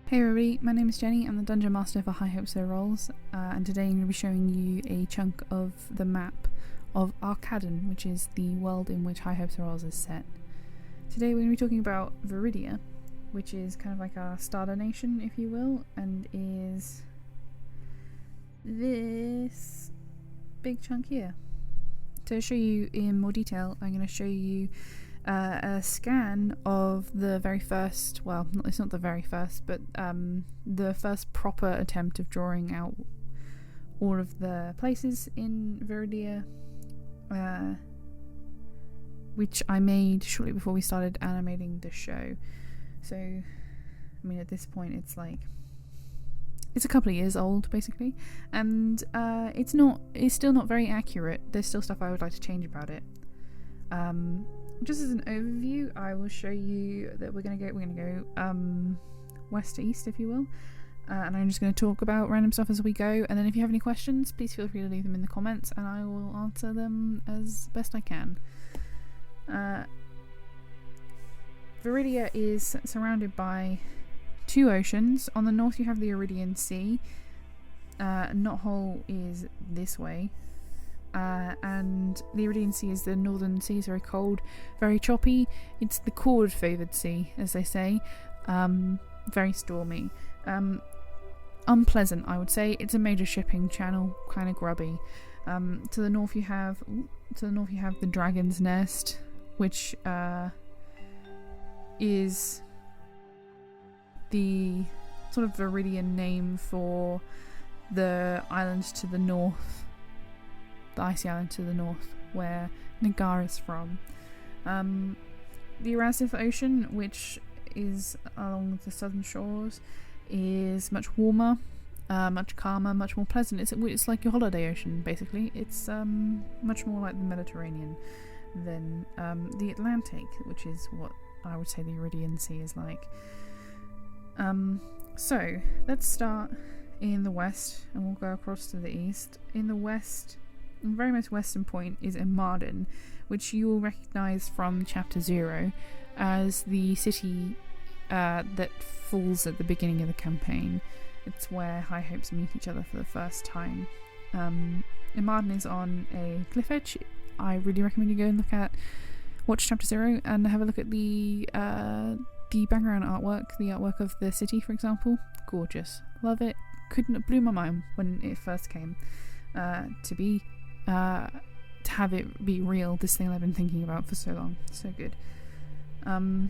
Hey everybody, my name is Jenny. I'm the Dungeon Master for High Hopes Low Rolls, and today I'm going to be showing you a chunk of the map of Arcadon, which is the world in which High Hopes Low Rolls is set. Today we're going to be talking about Viridia, which is kind of like our starter nation, if you will, and is this big chunk here. To show you in more detail, I'm going to show you a scan of the very first, well, it's not the very first, but the first proper attempt of drawing out all of the places in Viridia, which I made shortly before we started animating the show. So, I mean, at this point it's a couple of years old, basically, and it's still not very accurate. There's still stuff I would like to change about it. Just as an overview, I will show you that we're gonna go west to east, if you will, and I'm just going to talk about random stuff as we go. And then if you have any questions, please feel free to leave them in the comments, and I will answer them as best I can. Viridia is surrounded by two oceans. On the north, you have the Iridian Sea. Knothole is this way. And the Iridian Sea is the northern sea. It's very cold, very choppy. It's the chord favoured sea, as they say. Very stormy, unpleasant, I would say. It's a major shipping channel, kind of grubby. To the north you have the Dragon's Nest, which is the sort of Viridian name for the islands to the north. The icy island to the north, where Nagar is from. The Erasif Ocean, which is along the southern shores, is much warmer, much calmer, much more pleasant. It's like your holiday ocean, basically. It's much more like the Mediterranean than the Atlantic, which is what I would say the Iridian Sea is like. So let's start in the west, and we'll go across to the east. In the west, the very most western point is Arcadon, which you will recognise from Chapter 0 as the city that falls at the beginning of the campaign. It's where High Hopes meet each other for the first time. Arcadon is on a cliff edge. I really recommend you go and watch Chapter 0 and have a look at the background artwork, the artwork of the city, for example. Gorgeous. Love it. Blew my mind when it first came to have it be real, this thing I've been thinking about for so long. So good. Arcadon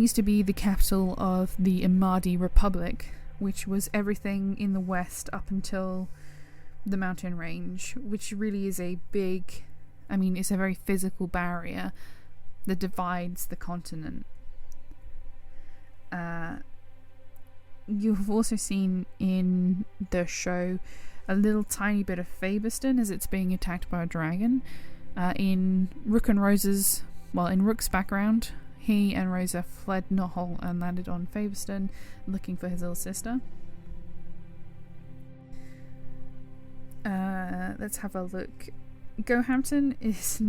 used to be the capital of the Imadi Republic, which was everything in the west up until the mountain range, which really is it's a very physical barrier that divides the continent. You've also seen in the show a little tiny bit of Faberston as it's being attacked by a dragon. In Rook's background, he and Rosa fled Knothole and landed on Faberston looking for his little sister. Let's have a look. Gohampton is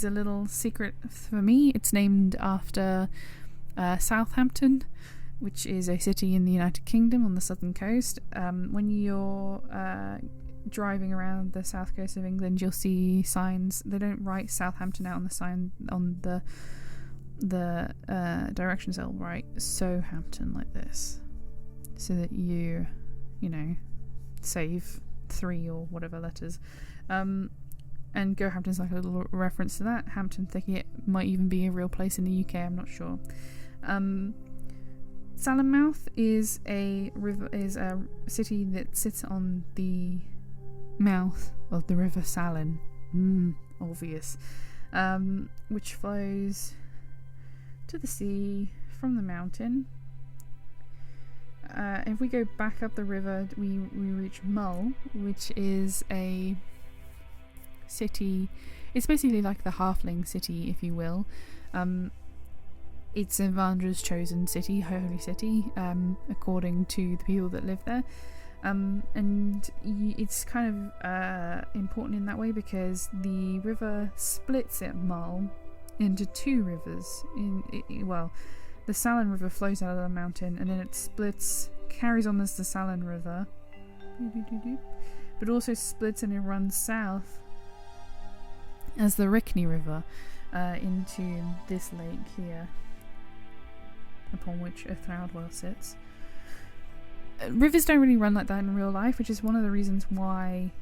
a little secret for me. It's named after Southampton, which is a city in the United Kingdom on the southern coast. When you're driving around the south coast of England, you'll see signs. They don't write Southampton out on the sign on the directions. They'll write Southampton like this, so that you save 3 or whatever letters. And Gohampton's like a little reference to that. Hampton Thicket might even be a real place in the UK. I'm not sure. Salenmouth is a city that sits on the mouth of the River Salen, obvious, which flows to the sea from the mountain. If we go back up the river, we reach Mull, which is a city. It's basically like the halfling city, if you will. It's Evandra's chosen city, holy city, according to the people that live there. And it's kind of important in that way because the river splits at Mull into 2 rivers. the Salin River flows out of the mountain, and then it splits, carries on as the Salin River, but also splits and it runs south as the Rickney River into this lake here, upon which a Throudwell sits. Rivers don't really run like that in real life, which is one of the reasons why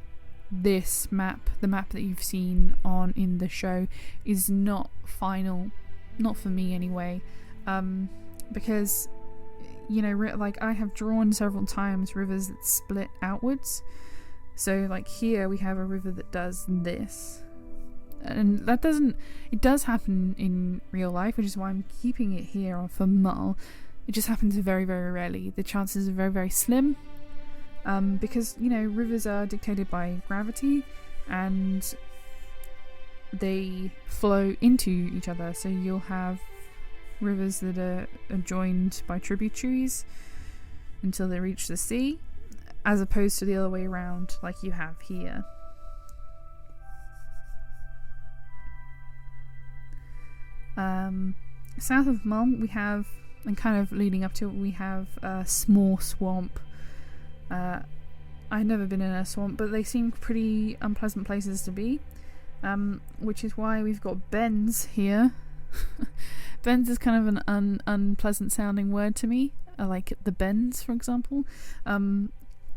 this map, the map that you've seen in the show, is not final, not for me anyway, because, you know, like, I have drawn several times rivers that split outwards. So like here we have a river that does this, and that doesn't, it does happen in real life, which is why I'm keeping it here for Mull. It just happens very, very rarely. The chances are very, very slim, because, you know, rivers are dictated by gravity and they flow into each other. So you'll have rivers that are joined by tributaries until they reach the sea, as opposed to the other way around like you have here. South of Mull we have, and kind of leading up to it, we have a small swamp. I've never been in a swamp, but they seem pretty unpleasant places to be, which is why we've got bens here. Bens is kind of an unpleasant sounding word to me, like the bens, for example. And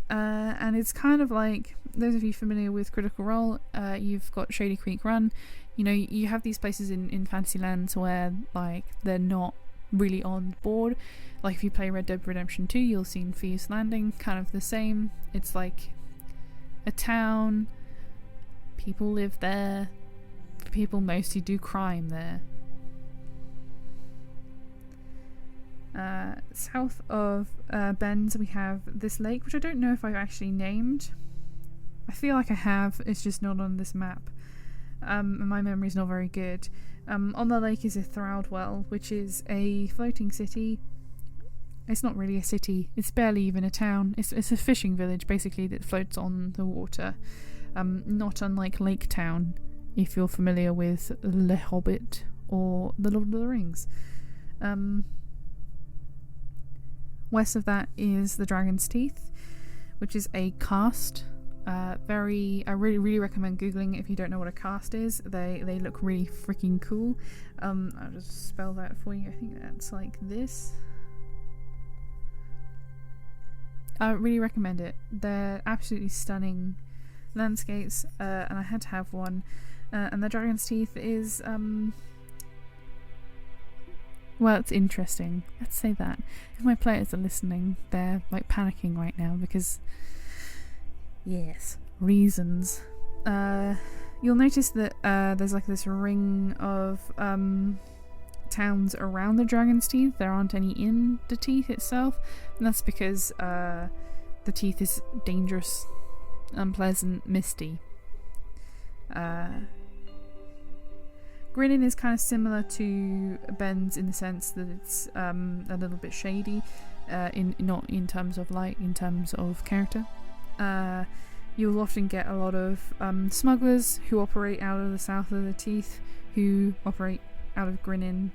it's kind of like, those of you familiar with Critical Role, you've got Shady Creek Run. You know, you have these places in Fantasylands where, like, they're not really on board. Like if you play Red Dead Redemption 2, you'll see in Thieves Landing, kind of the same. It's like a town, people live there, people mostly do crime there. South of Ben's we have this lake, which I don't know if I've actually named. I feel like I have, it's just not on this map. And my memory's not very good. On the lake is a Throudwell, which is a floating city. It's not really a city, it's barely even a town. It's a fishing village, basically, that floats on the water. Not unlike Lake Town, if you're familiar with Le Hobbit or The Lord of the Rings. West of that is the Dragon's Teeth, which is a cast. I really recommend googling it if you don't know what a cast is. They look really freaking cool. I'll just spell that for you. I think that's like this. I really recommend it. They're absolutely stunning landscapes, and I had to have one. And the Dragon's Teeth is well, it's interesting. Let's say that. If my players are listening, they're like panicking right now because, yes, reasons. You'll notice that there's like this ring of towns around the Dragon's Teeth. There aren't any in the Teeth itself, and that's because the Teeth is dangerous, unpleasant, misty. Grinnin is kind of similar to Ben's in the sense that it's a little bit shady, not in terms of light, in terms of character. You'll often get a lot of smugglers who operate out of the south of the Teeth, who operate out of Grinnin.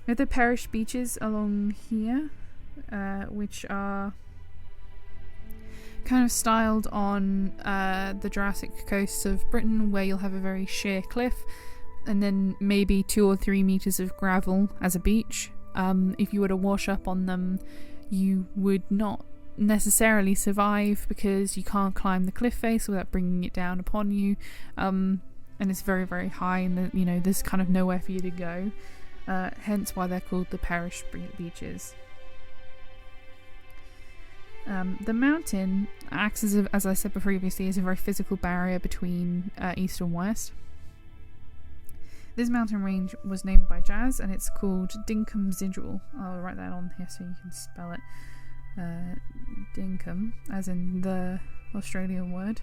We have the Parish beaches along here, which are kind of styled on the Jurassic coast of Britain, where you'll have a very sheer cliff and then maybe 2 or 3 meters of gravel as a beach. If you were to wash up on them, you would not necessarily survive because you can't climb the cliff face without bringing it down upon you, and it's very, very high, and there's kind of nowhere for you to go, hence why they're called the Parish beaches. The mountain acts as I said previously, as a very physical barrier between east and west. This mountain range was named by Jazz, and it's called Dinkum Zidril. I'll write that on here so you can spell it. Dinkum, as in the Australian word.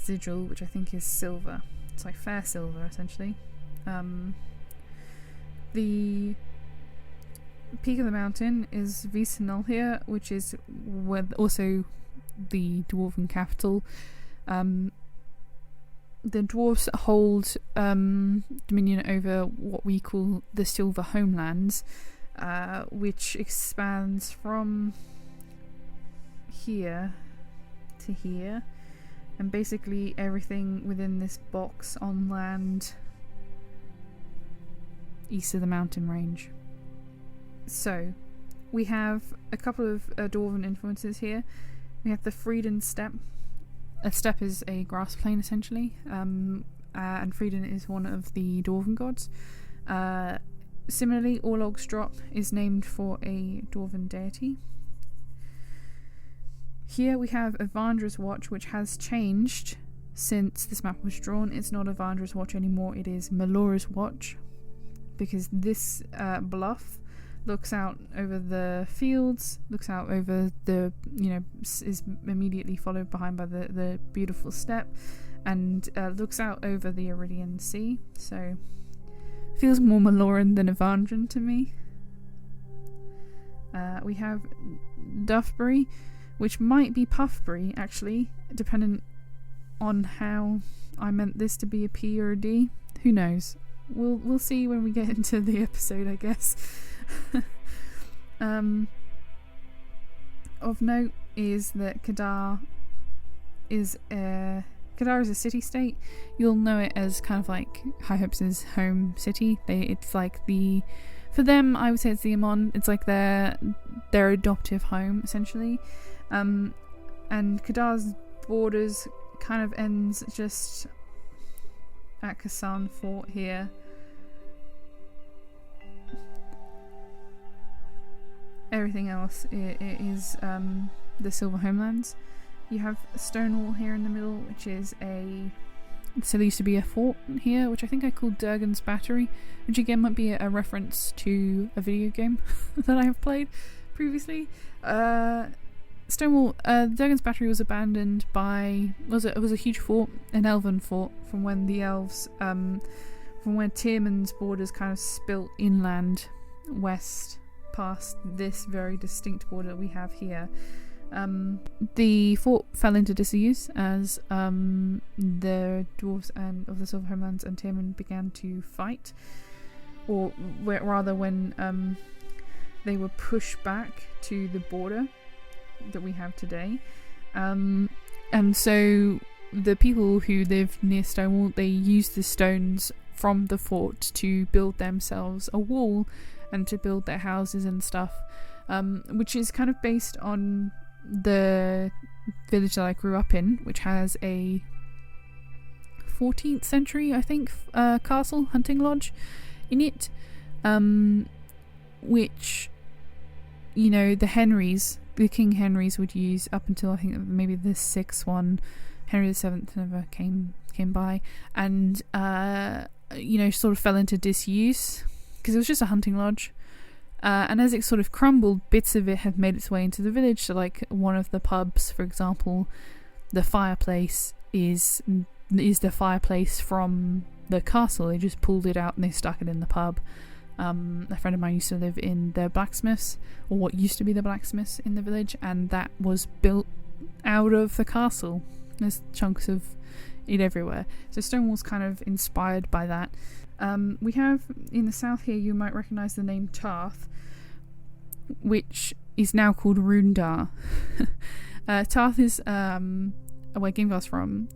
Zidril, which I think is silver. It's like fair silver, essentially. The peak of the mountain is Visenol here, which is also the dwarven capital. the dwarves hold dominion over what we call the Silver Homelands, which expands from here to here, and basically everything within this box on land east of the mountain range. So we have a couple of dwarven influences here. We have the Freeden steppe. A steppe is a grass plain, essentially, and Freeden is one of the dwarven gods. Similarly, Orlog's Drop is named for a dwarven deity. Here we have Evandra's Watch, which has changed since this map was drawn. It's not Evandra's Watch anymore, it is Melora's Watch, because this bluff looks out over the fields, looks out over the, is immediately followed behind by the beautiful steppe, and looks out over the Iridian Sea, so feels more Meloran than Evandran to me. We have Duffbury, which might be Puffbury, actually, depending on how I meant this to be a P or a D. Who knows? We'll see when we get into the episode, I guess. Of note is that Kadar is a city-state. You'll know it as kind of like High Hopes' home city. It's like for them, I would say it's the Amon. It's like their adoptive home, essentially. And Kadar's borders kind of ends just at Hashaan Fort here. Everything else is the Silver Homelands. You have Stonewall here in the middle, which is so there used to be a fort here, which I think I called Durgan's Battery, which again might be a reference to a video game that I have played previously. Stonewall, Durgan's Battery was abandoned by, it was a huge fort, an elven fort, from when the elves, from when Tyrman's borders kind of spilt inland west past this very distinct border that we have here. The fort fell into disuse as the dwarves and of the Silver Homelands and Tyrman began to fight, or rather when they were pushed back to the border that we have today, and so the people who lived near Stonewall, they used the stones from the fort to build themselves a wall and to build their houses and stuff, which is kind of based on the village that I grew up in, which has a 14th century, I think, castle, hunting lodge in it, which, the King Henrys would use up until I think maybe the 6th one. Henry VII never came by, and sort of fell into disuse because it was just a hunting lodge. And as it sort of crumbled, bits of it have made its way into the village. So, like one of the pubs, for example, the fireplace is the fireplace from the castle. They just pulled it out and they stuck it in the pub. A friend of mine used to live in the blacksmiths, or what used to be the blacksmiths in the village, and that was built out of the castle. There's chunks of it everywhere. So Stonewall's kind of inspired by that. We have in the south here, you might recognise the name Tarth, which is now called Rundar. Tarth is where Gimgar's from.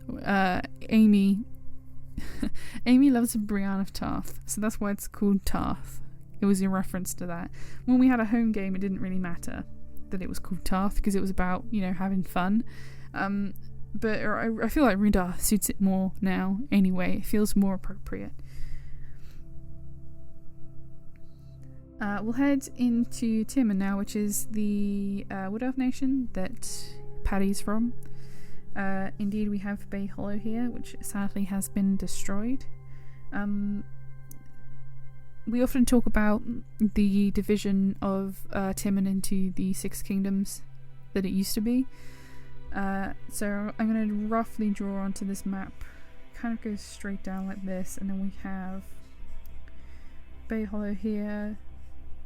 Amy loves a Brienne of Tarth, so that's why it's called Tarth. It was in reference to that. When we had a home game, it didn't really matter that it was called Tarth because it was about, having fun. But I feel like Rundar suits it more now anyway. It feels more appropriate. We'll head into Tyrman now, which is the Wood Elf nation that Paddy's from. Indeed, we have Bay Hollow here, which sadly has been destroyed. We often talk about the division of Tyrman into the 6 kingdoms that it used to be. So I'm going to roughly draw onto this map. Kind of goes straight down like this, and then we have Bay Hollow here.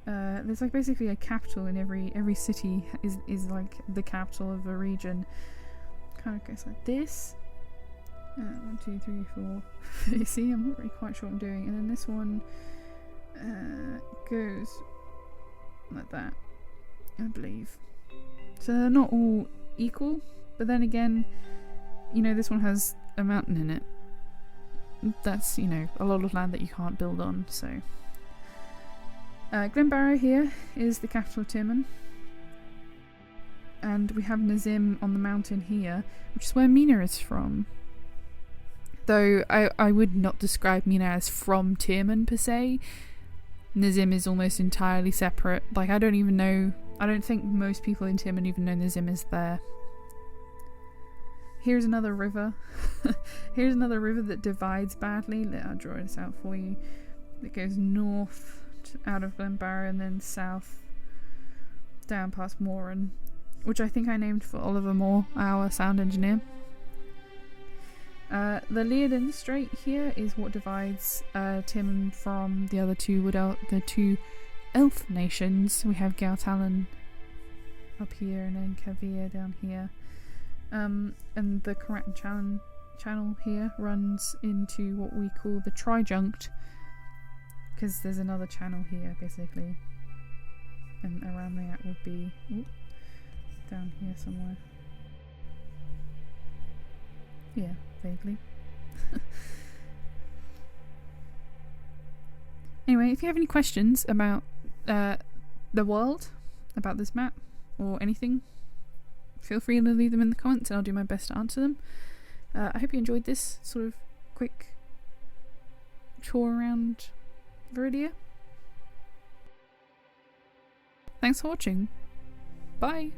There's like basically a capital in every city is like the capital of a region. Kind of goes like this, 1, 2, 3, 4. You see, I'm not really quite sure what I'm doing. And then this one goes like that, I believe. So they're not all equal, but then again, you know, this one has a mountain in it. That's, you know, a lot of land that you can't build on, so. Glen Barrow here is the capital of Tirman. And we have Nazim on the mountain here, which is where Mina is from. Though I would not describe Mina as from Tirman per se. Nazim is almost entirely separate. Like, I don't think most people in Tirman even know Nazim is there. Here's another river. Here's another river that divides badly. I'll draw this out for you. It goes north out of Glen Barrow and then south down past Moran, which I think I named for Oliver Moore, our sound engineer. The Larten Strait here is what divides Tirman from the other two the two elf nations. We have Gautalan up here and then Kavir down here. And the Karat channel here runs into what we call the Trijunct, because there's another channel here basically, and around that would be down here somewhere. Yeah, vaguely. Anyway, if you have any questions about the world, about this map, or anything, feel free to leave them in the comments and I'll do my best to answer them. I hope you enjoyed this sort of quick tour around Viridia. Thanks for watching. Bye!